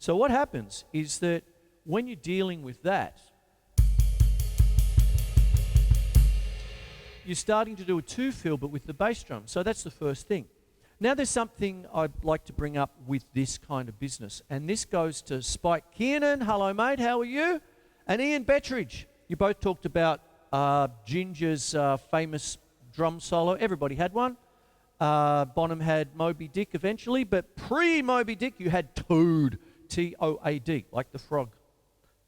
So what happens is that when you're dealing with that, you're starting to do a two-fill, but with the bass drum. So that's the first thing. Now there's something I'd like to bring up with this kind of business, and this goes to Spike Kiernan. Hello, mate. How are you? And Ian Bettridge. You both talked about Ginger's famous drum solo. Everybody had one. Bonham had Moby Dick eventually, but pre-Moby Dick you had Toad, T-O-A-D, like the frog,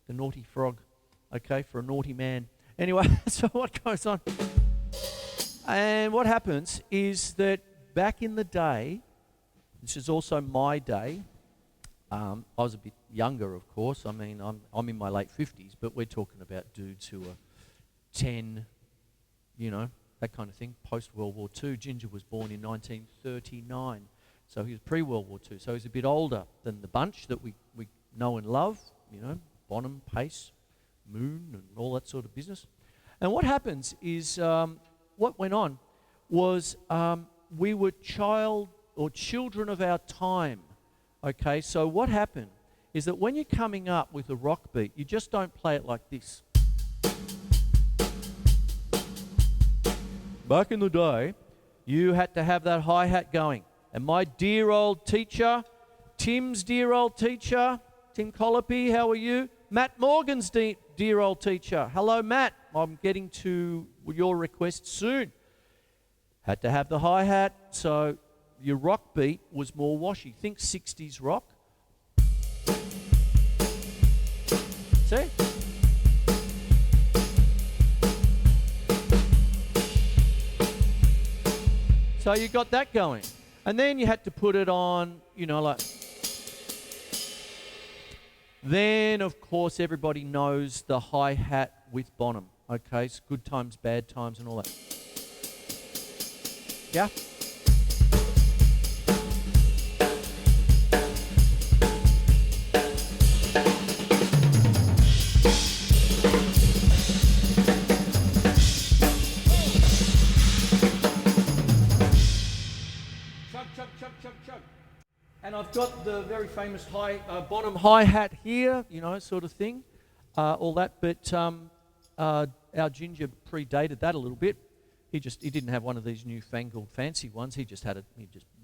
the naughty frog, okay, for a naughty man. Anyway, so what goes on? And what happens is that back in the day, this is also my day, I was a bit younger, of course. I mean, I'm in my late 50s, but we're talking about dudes who are 10, you know, that kind of thing, post-World War II. Ginger was born in 1939, so he was pre-World War II. So he's a bit older than the bunch that we know and love, you know, Bonham, Pace, Moon, and all that sort of business. And what happens is, what went on was we were children of our time. Okay, so what happened is that when you're coming up with a rock beat, you just don't play it like this. Back in the day, you had to have that hi-hat going. And my dear old teacher, Tim's dear old teacher, Tim Collopy, how are you? Matt Morgan's dear old teacher. Hello, Matt. I'm getting to your request soon. Had to have the hi-hat, so your rock beat was more washy. Think 60s rock. See? So you got that going. And then you had to put it on, you know, like... Then, of course, everybody knows the hi-hat with Bonham. Okay, it's good times, bad times, and all that. Yeah? Chug. And I've got the very famous Bonham hi-hat here, you know, sort of thing, all that. But our Ginger predated that a little bit. He didn't have one of these newfangled fancy ones. He just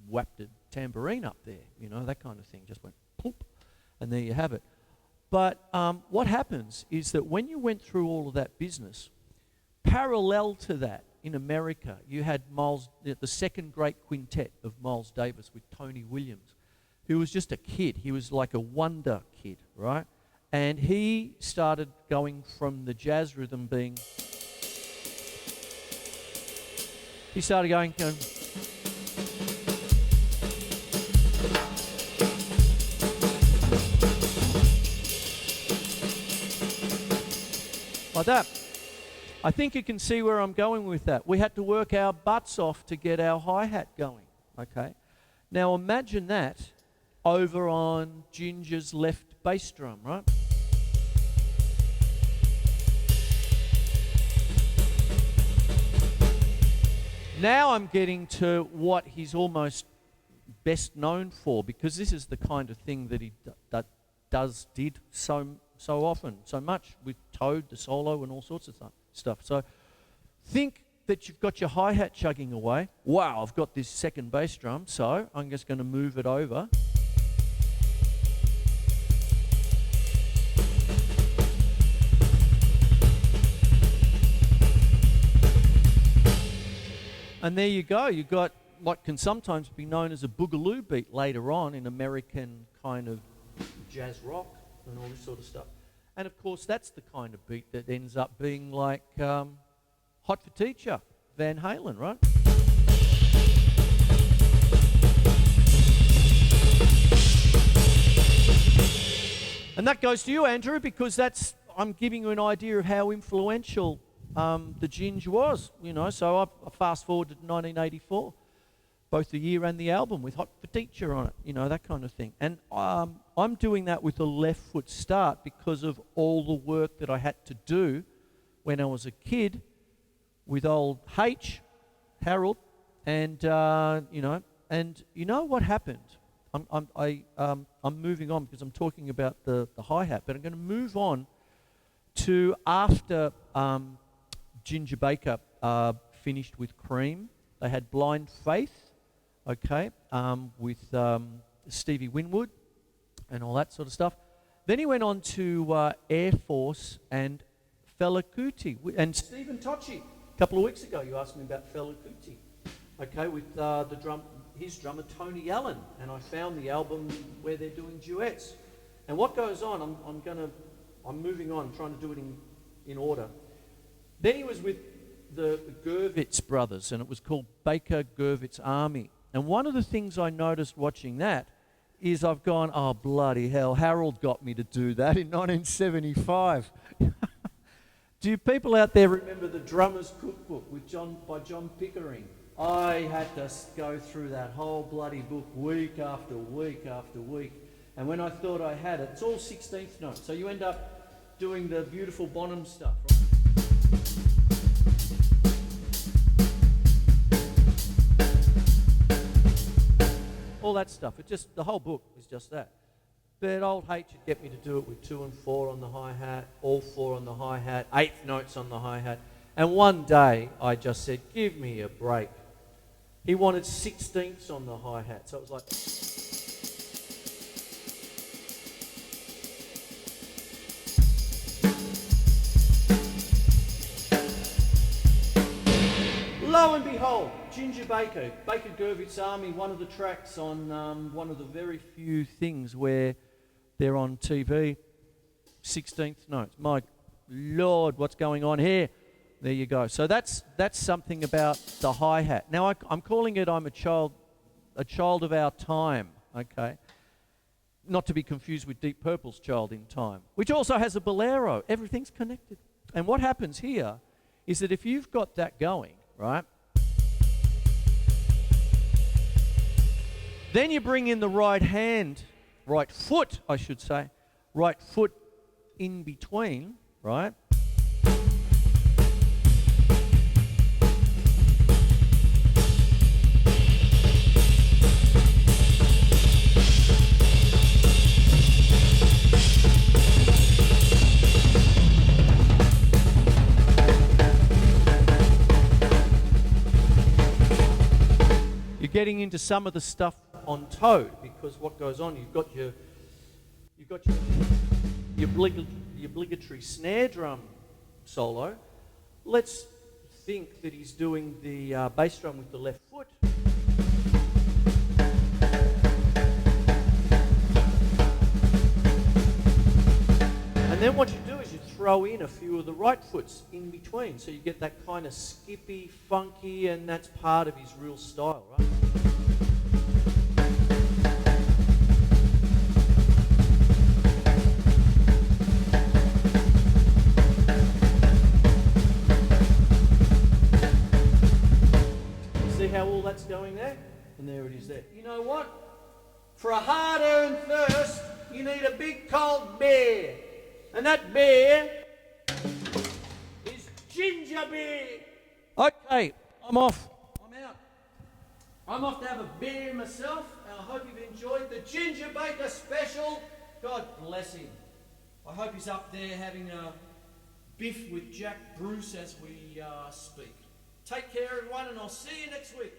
whapped a tambourine up there, you know, that kind of thing. Just went poof, and there you have it. But what happens is that when you went through all of that business, parallel to that, in America, you had the second great quintet of Miles Davis with Tony Williams, who was just a kid. He was like a wonder kid, right? And he started going from the jazz rhythm being... He started going... like that. I think you can see where I'm going with that. We had to work our butts off to get our hi-hat going, okay? Now imagine that over on Ginger's left bass drum, right? Now I'm getting to what he's almost best known for, because this is the kind of thing that he did so often, so much with Toad, the solo, and all sorts of stuff. So think that you've got your hi-hat chugging away. Wow, I've got this second bass drum, so I'm just going to move it over. And there you go. You've got what can sometimes be known as a boogaloo beat later on in American kind of jazz rock and all this sort of stuff. And of course, that's the kind of beat that ends up being like Hot for Teacher, Van Halen, right? And that goes to you, Andrew, because I'm giving you an idea of how influential the Ginge was, you know. So I fast forward to 1984, both the year and the album with Hot for Teacher on it, you know, that kind of thing. And I'm doing that with a left foot start because of all the work that I had to do when I was a kid with old Harold, and you know what happened? I'm moving on because I'm talking about the hi-hat, but I'm going to move on to after Ginger Baker finished with Cream. They had Blind Faith, okay, with Stevie Winwood and all that sort of stuff. Then he went on to Air Force and Fela Kuti and Stephen Tocci. A couple of weeks ago, you asked me about Fela Kuti, okay, with his drummer Tony Allen, and I found the album where they're doing duets. And what goes on? I'm moving on, trying to do it in order. Then he was with the Gurvitz brothers, and it was called Baker Gurvitz Army. And one of the things I noticed watching that is I've gone, oh bloody hell, Harold got me to do that in 1975. Do people out there remember the Drummer's Cookbook by John Pickering? I had to go through that whole bloody book week after week after week. And when I thought I had it, it's all 16th notes. So you end up doing the beautiful Bonham stuff, right? All that stuff. The whole book is just that. But old H would get me to do it with 2 and 4 on the hi-hat, all 4 on the hi-hat, 8th notes on the hi-hat. And one day I just said, give me a break. He wanted 16ths on the hi-hat. So it was like... Lo and behold, Ginger Baker, Baker Gurvitz Army, one of the tracks on one of the very few things where they're on TV, 16th notes. My Lord, what's going on here? There you go. So that's something about the hi-hat. Now I'm calling it I'm a child of our time, okay? Not to be confused with Deep Purple's Child in Time, which also has a bolero. Everything's connected. And what happens here is that if you've got that going, right, then you bring in the right foot in between, right? You're getting into some of the stuff on Toad, because what goes on, you've got your obligatory snare drum solo. Let's think that he's doing the bass drum with the left foot. And then what you do is you throw in a few of the right foots in between, so you get that kind of skippy, funky, and that's part of his real style, right? See how all that's going there? And there it is there. You know what? For a hard-earned thirst, you need a big cold beer. And that beer is ginger beer. Okay, I'm off. I'm out. I'm off to have a beer myself, and I hope you've enjoyed the Ginger Baker special. God bless him. I hope he's up there having a biff with Jack Bruce as we speak. Take care, everyone, and I'll see you next week.